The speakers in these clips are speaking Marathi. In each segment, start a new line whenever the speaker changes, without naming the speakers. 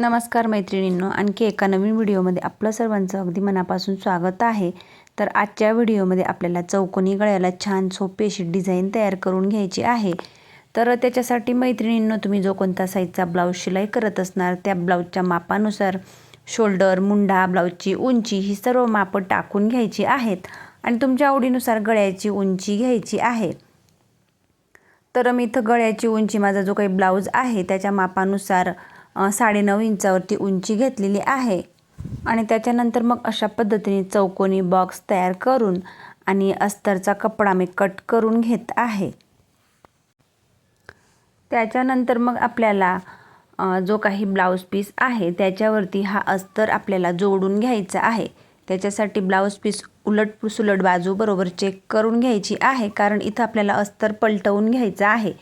नमस्कार मैत्रिणींनो, आणखी एका नवीन व्हिडिओमध्ये आपलं सर्वांचं अगदी मनापासून स्वागत आहे। तर आजच्या व्हिडिओमध्ये आपल्याला चौकोनी गळ्याला छान सोपी अशी डिझाईन तयार करून घ्यायची आहे। तर त्याच्यासाठी मैत्रिणींनो, तुम्ही जो कोणता साईजचा ब्लाऊज शिलाई करत असणार त्या ब्लाऊजच्या मापानुसार शोल्डर, मुंडा, ब्लाऊजची उंची ही सर्व मापं टाकून घ्यायची आहेत आणि तुमच्या आवडीनुसार गळ्याची उंची घ्यायची आहे। तर मी इथं गळ्याची उंची, माझा जो काही ब्लाऊज आहे त्याच्या मापानुसार 9.5 इंचावरती उंची घेतलेली आहे आणि त्याच्यानंतर मग अशा पद्धतीने चौकोनी बॉक्स तयार करून आणि अस्तरचा कपडा मी कट करून घेत आहे। त्याच्यानंतर मग आपल्याला जो काही ब्लाऊज पीस आहे त्याच्यावरती हा अस्तर आपल्याला जोडून घ्यायचा आहे। त्याच्यासाठी ब्लाऊज पीस उलट सुलट बाजू बरोबर चेक करून घ्यायची आहे, कारण इथं आपल्याला अस्तर पलटवून घ्यायचं आहे।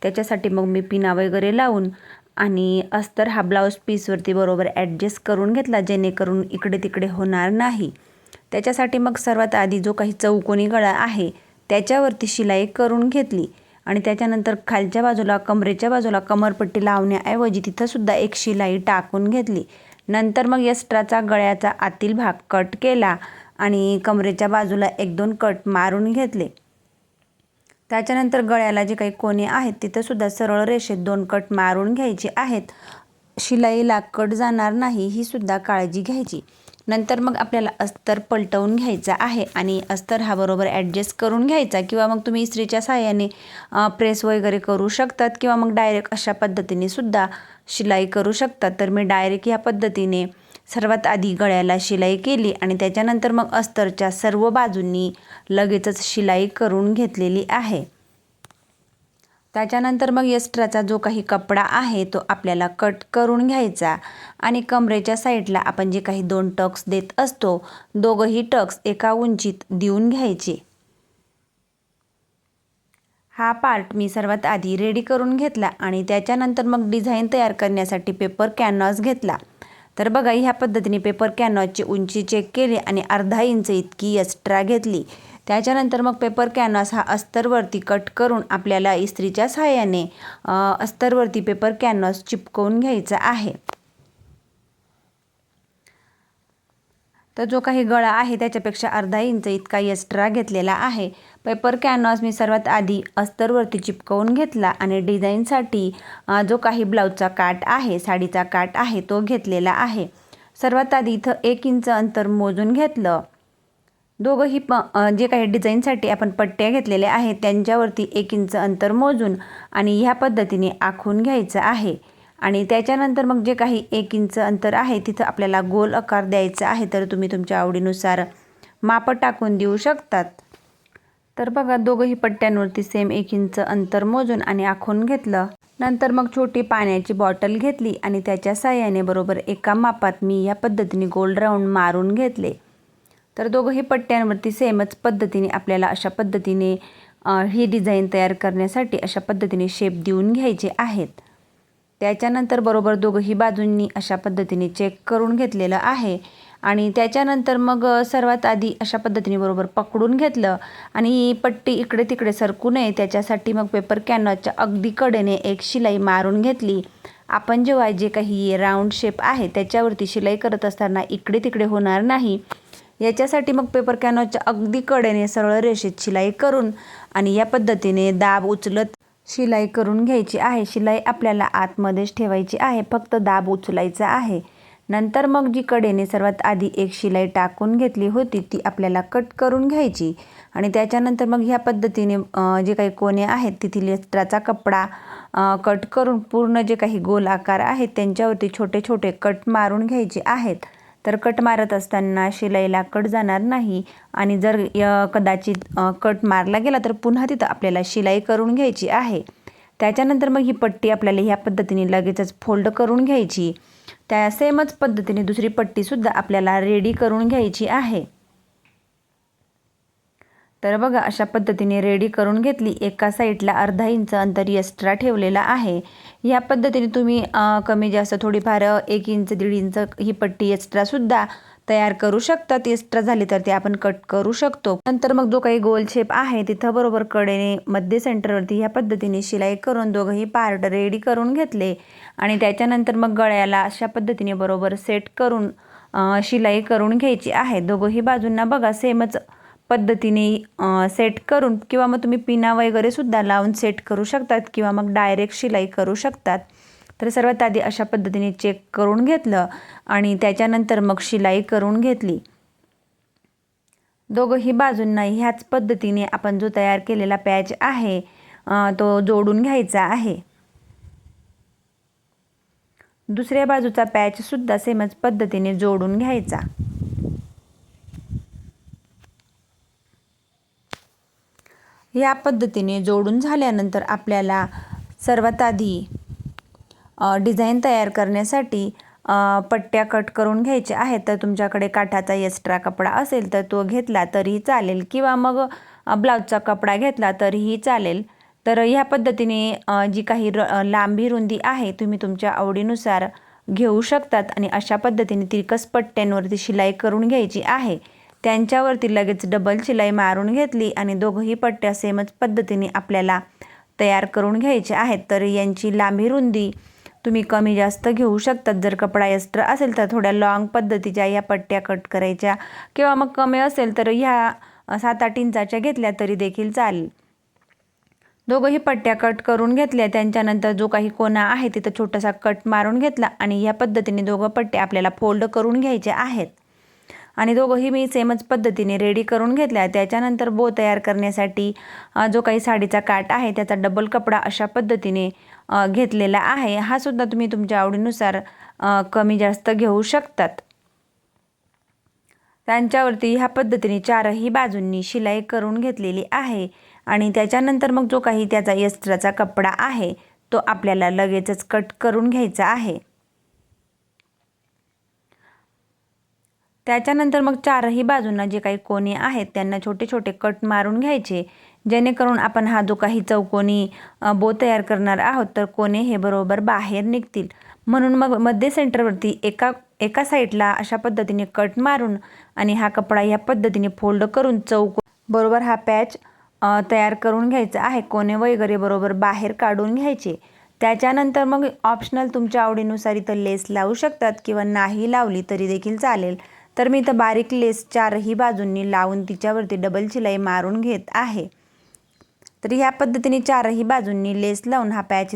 त्याच्यासाठी मग मी पिना वगैरे लावून आणि अस्तर हा ब्लाऊज पीसवरती बरोबर ॲडजस्ट करून घेतला, जेणेकरून इकडे तिकडे होणार नाही। त्याच्यासाठी मग सर्वात आधी जो काही चौकोनी गळा आहे त्याच्यावरती शिलाई करून घेतली आणि त्याच्यानंतर खालच्या बाजूला कमरेच्या बाजूला कमरपट्टी लावण्याऐवजी तिथंसुद्धा एक शिलाई टाकून घेतली। नंतर मग एक्स्ट्राचा गळ्याचा आतील भाग कट केला आणि कमरेच्या बाजूला 1-2 कट मारून घेतले। त्याच्यानंतर गळ्याला जे काही कोने आहेत तिथंसुद्धा सरळ रेषेत 2 कट मारून घ्यायचे आहेत। शिलाईला कट जाणार नाही ही सुद्धा काळजी घ्यायची। नंतर मग आपल्याला अस्तर पलटवून घ्यायचा आहे आणि अस्तर हा बरोबर ॲडजस्ट करून घ्यायचा, किंवा मग तुम्ही इस्त्रीच्या साहाय्याने प्रेस वगैरे करू शकतात, किंवा मग डायरेक्ट अशा पद्धतीने सुद्धा शिलाई करू शकतात। तर मी डायरेक्ट ह्या पद्धतीने सर्वात आधी गळ्याला शिलाई केली आणि त्याच्यानंतर मग अस्तरच्या सर्व बाजूंनी लगेचच शिलाई करून घेतलेली आहे। त्याच्यानंतर मग एक्स्ट्राचा जो काही कपडा आहे तो आपल्याला कट करून घ्यायचा आणि कमरेच्या साईडला आपण जे काही 2 टक्स देत असतो, दोघंही टक्स एका उंचीत देऊन घ्यायचे। हा पार्ट मी सर्वात आधी रेडी करून घेतला आणि त्याच्यानंतर मग डिझाईन तयार करण्यासाठी पेपर कॅनव्हास घेतला। तर बघा, ह्या पद्धतीने पेपर कॅनव्हासची उंची चेक केली आणि अर्धा इंच इतकी एक्स्ट्रा घेतली। त्याच्यानंतर मग पेपर कॅनव्हास हा अस्तरवरती कट करून आपल्याला इस्त्रीच्या साहाय्याने अस्तरवरती पेपर कॅनव्हास चिपकवून घ्यायचा आहे। तर जो काही गळा आहे त्याच्यापेक्षा अर्धा इंच इतका एक्स्ट्रा घेतलेला आहे। पेपर कॅनव्हास मी सर्वात आधी अस्तरवरती चिपकवून घेतला आणि डिझाईनसाठी जो काही ब्लाऊजचा काठ आहे, साडीचा काठ आहे, तो घेतलेला आहे। सर्वात आधी इथं 1 इंच अंतर मोजून घेतलं। दोघंही जे काही डिझाईनसाठी आपण पट्ट्या घेतलेल्या आहेत त्यांच्यावरती 1 इंच अंतर मोजून आणि ह्या पद्धतीने आखून घ्यायचं आहे आणि त्याच्यानंतर मग जे काही 1 इंच अंतर आहे तिथं आपल्याला गोल आकार द्यायचा आहे। तर तुम्ही तुमच्या आवडीनुसार मापं टाकून देऊ शकतात। तर बघा, दोघंही पट्ट्यांवरती सेम 1 इंच अंतर मोजून आणि आखून घेतलं। नंतर मग छोटी पाण्याची बॉटल घेतली आणि त्याच्या साहाय्याने बरोबर एका मापात मी या पद्धतीने गोल राऊंड मारून घेतले। तर दोघंही पट्ट्यांवरती सेमच पद्धतीने आपल्याला अशा पद्धतीने ही डिझाईन तयार करण्यासाठी अशा पद्धतीने शेप देऊन घ्यायचे आहेत। त्याच्यानंतर बरोबर दोघंही बाजूंनी अशा पद्धतीने चेक करून घेतलेलं आहे आणि त्याच्यानंतर मग सर्वात आधी अशा पद्धतीने बरोबर पकडून घेतलं आणि ही पट्टी इकडे तिकडे सरकू नये त्याच्यासाठी मग पेपर कॅनव्हासच्या अगदी कडेने एक शिलाई मारून घेतली। आपण जेव्हा जे काही राऊंड शेप आहे त्याच्यावरती शिलाई करत असताना इकडे तिकडे होणार नाही, याच्यासाठी मग पेपर कॅनव्हासच्या अगदी कडेने सरळ रेषेत शिलाई करून आणि या पद्धतीने दाब उचलत शिलाई करून घ्यायची आहे। शिलाई आपल्याला आतमध्येच ठेवायची आहे, फक्त दाब उचलायचा आहे। नंतर मग जी कडेने सर्वात आधी एक शिलाई टाकून घेतली होती ती आपल्याला कट करून घ्यायची आणि त्याच्यानंतर मग ह्या पद्धतीने जे काही कोने आहेत तिथील एक्स्ट्राचा कपडा कट करून पूर्ण जे काही गोल आकार आहेत त्यांच्यावरती छोटे छोटे कट मारून घ्यायचे आहेत। तर कट मारत असताना शिलाईला कट जाणार नाही आणि जर कदाचित कट मारला गेला तर पुन्हा तिथं आपल्याला शिलाई करून घ्यायची आहे। त्याच्यानंतर मग ही पट्टी आपल्याला ह्या पद्धतीने लगेचच फोल्ड करून घ्यायची। त्या सेमच पद्धतीने दुसरी पट्टीसुद्धा आपल्याला रेडी करून घ्यायची आहे। तर बघा, अशा पद्धतीने रेडी करून घेतली। एका साईडला अर्धा इंच अंतर एक्स्ट्रा ठेवलेला आहे। ह्या पद्धतीने तुम्ही कमी जास्त थोडीफार 1 इंच 1.5 इंच ही पट्टी एक्स्ट्रासुद्धा तयार करू शकतात. एक्स्ट्रा झाली तर ते आपण कट करू शकतो. नंतर मग जो काही गोल शेप आहे तिथं बरोबर कडेने मध्य सेंटरवरती ह्या पद्धतीने शिलाई करून दोघंही पार्ट रेडी करून घेतले आणि त्याच्यानंतर मग गळ्याला अशा पद्धतीने बरोबर सेट करून शिलाई करून घ्यायची आहे. दोघंही बाजूंना बघा सेमच पद्धतीने सेट करून किंवा मग तुम्ही पिना वगैरे सुद्धा लावून सेट करू शकतात किंवा मग डायरेक्ट शिलाई करू शकतात. तर सर्वात आधी अशा पद्धतीने चेक करून घेतलं आणि त्याच्यानंतर मग शिलाई करून घेतली. दोघंही बाजूंना ह्याच पद्धतीने आपण जो तयार केलेला पॅच आहे तो जोडून घ्यायचा आहे. दुसऱ्या बाजूचा पॅच सुद्धा सेमच पद्धतीने जोडून घ्यायचा. या पद्धतीने जोडून झाल्यानंतर आपल्याला सर्वात आधी डिझाईन तयार करण्यासाठी पट्ट्या कट करून घ्यायच्या आहेत. तर तुमच्याकडे काठाचा एक्स्ट्रा कपडा असेल तर तो घेतला तरीही चालेल किंवा मग ब्लाऊजचा कपडा घेतला तरीही चालेल. तर ह्या पद्धतीने जी काही लांबी रुंदी आहे तुम्ही तुमच्या आवडीनुसार घेऊ शकतात आणि अशा पद्धतीने तिरकस पट्ट्यांवरती शिलाई करून घ्यायची आहे. त्यांच्यावरती लगेच डबल शिलाई मारून घेतली आणि दोघंही पट्ट्या सेमच पद्धतीने आपल्याला तयार करून घ्यायच्या आहेत. तर यांची लांबी रुंदी तुम्ही कमी जास्त घेऊ शकतात. जर कपडा एक्स्ट्रा असेल तर थोड्या लॉंग पद्धतीच्या या पट्ट्या कट करायच्या किंवा मग कमी असेल तर ह्या 7-8 इंचाच्या घेतल्या तरी देखील चालेल. दोघंही पट्ट्या कट करून घेतल्या. त्यांच्यानंतर जो काही कोना आहे तिथं छोटासा कट मारून घेतला आणि या पद्धतीने दोघं पट्ट्या आपल्याला फोल्ड करून घ्यायच्या आहेत आणि दोघंही मी सेमच पद्धतीने रेडी करून घेतल्या. त्याच्यानंतर बो तयार करण्यासाठी जो काही साडीचा काठ आहे त्याचा डबल कपडा अशा पद्धतीने घेतलेला आहे. हा सुद्धा तुम्ही तुमच्या आवडीनुसार कमी जास्त घेऊ शकतात. त्यांच्यावरती ह्या पद्धतीने चारही बाजूंनी शिलाई करून घेतलेली आहे आणि त्याच्यानंतर मग जो काही त्याचा एक्स्ट्राचा कपडा आहे तो आपल्याला लगेचच कट करून घ्यायचा आहे. त्याच्यानंतर मग चारही बाजूंना जे काही कोने आहेत त्यांना छोटे छोटे कट मारून घ्यायचे, जेणेकरून आपण हा जो काही चौकोनी बो तयार करणार आहोत तर कोने हे बरोबर बाहेर निघतील. म्हणून मग मध्य सेंटरवरती एका साईडला अशा पद्धतीने कट मारून आणि हा कपडा या पद्धतीने फोल्ड करून चौकोन बरोबर हा पॅच तयार करून घ्यायचा आहे. कोने वगैरे बरोबर बाहेर काढून घ्यायचे. त्याच्यानंतर मग ऑप्शनल तुमच्या आवडीनुसार इथं लेस लावू शकतात किंवा नाही लावली तरी देखील चालेल. तर मी इथं बारीक लेस चारही बाजूंनी लावून तिच्यावरती डबल शिलाई मारून घेत आहे. तर ह्या पद्धतीने चारही बाजूंनी लेस लावून हा पॅच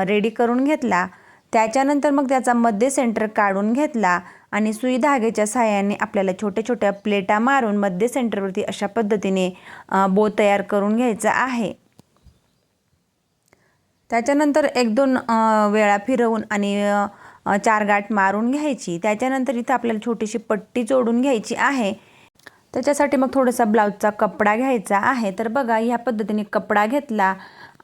रेडी करून घेतला. त्याच्यानंतर मग त्याचा मध्य सेंटर काढून घेतला आणि सुई धाग्याच्या सहाय्याने आपल्याला छोट्या छोट्या प्लेटा मारून मध्य सेंटरवरती अशा पद्धतीने बो तयार करून घ्यायचा आहे. त्याच्यानंतर 1-2 वेळा फिरवून आणि 4 गाठ मारून घ्यायची. त्याच्यानंतर इथं आपल्याला छोटीशी पट्टी जोडून घ्यायची आहे. त्याच्यासाठी मग थोडासा ब्लाऊजचा कपडा घ्यायचा आहे. तर बघा ह्या पद्धतीने कपडा घेतला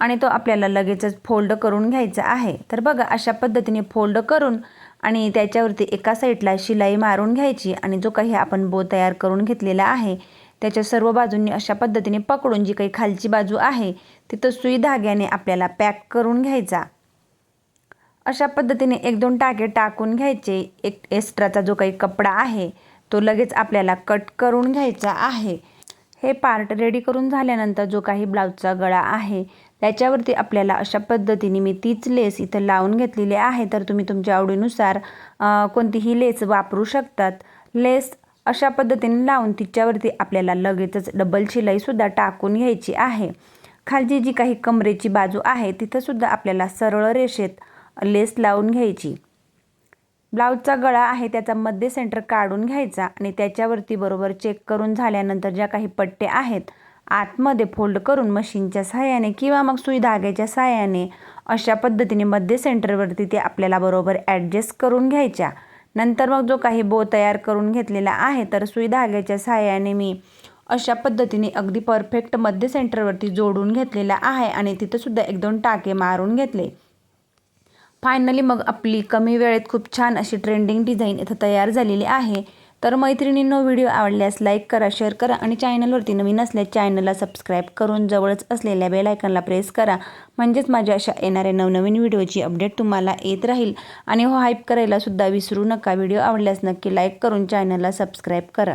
आणि तो आपल्याला लगेचच फोल्ड करून घ्यायचा आहे. तर बघा अशा पद्धतीने फोल्ड करून आणि त्याच्यावरती एका साईडला शिलाई मारून घ्यायची आणि जो काही आपण बो तयार करून घेतलेला आहे त्याच्या सर्व बाजूंनी अशा पद्धतीने पकडून जी काही खालची बाजू आहे तिथं सुई धाग्याने आपल्याला पॅक करून घ्यायचा. अशा पद्धतीने 1-2 टाके टाकून घ्यायचे. एक एक्स्ट्राचा जो काही कपडा आहे तो लगेच आपल्याला कट करून घ्यायचा आहे. हे पार्ट रेडी करून झाल्यानंतर जो काही ब्लाऊजचा गळा आहे त्याच्यावरती आपल्याला अशा पद्धतीने मी तीच लेस इथं लावून घेतलेली आहे. तर तुम्ही तुमच्या आवडीनुसार कोणतीही लेस वापरू शकतात. लेस अशा पद्धतीने लावून तिच्यावरती आपल्याला लगेचच डबल शिलाईसुद्धा टाकून घ्यायची आहे. खालची जी काही कमरेची बाजू आहे तिथंसुद्धा आपल्याला सरळ रेषेत लेस लावून घ्यायची. ब्लाऊजचा गळा आहे त्याचा मध्य सेंटर काढून घ्यायचा आणि त्याच्यावरती बरोबर चेक करून झाल्यानंतर ज्या काही पट्ट्या आहेत आतमध्ये फोल्ड करून मशीनच्या सहाय्याने किंवा मग सुई धाग्याच्या सहाय्याने अशा पद्धतीने मध्य सेंटरवरती ते आपल्याला बरोबर ॲडजस्ट करून घ्यायच्या. नंतर मग जो काही बो तयार करून घेतलेला आहे तर सुई धाग्याच्या सहाय्याने मी अशा पद्धतीने अगदी परफेक्ट मध्य सेंटरवरती जोडून घेतलेला आहे आणि तिथंसुद्धा 1-2 टाके मारून घेतले. फायनली मग आपली कमी वेळेत खूप छान अशी ट्रेंडिंग डिझाईन इथं तयार झालेली आहे. तर मैत्रिणींनो, व्हिडिओ आवडल्यास लाईक करा, शेअर करा आणि चॅनलवरती नवीन असल्यास चॅनलला सबस्क्राईब करून जवळच असलेल्या बेल आयकॉनला प्रेस करा. म्हणजेच माझ्या अशा येणाऱ्या नवनवीन व्हिडिओची अपडेट तुम्हाला येत राहील. आणि हाईप करायला सुद्धा विसरू नका. व्हिडिओ आवडल्यास नक्की लाईक करून चॅनलला सबस्क्राईब करा.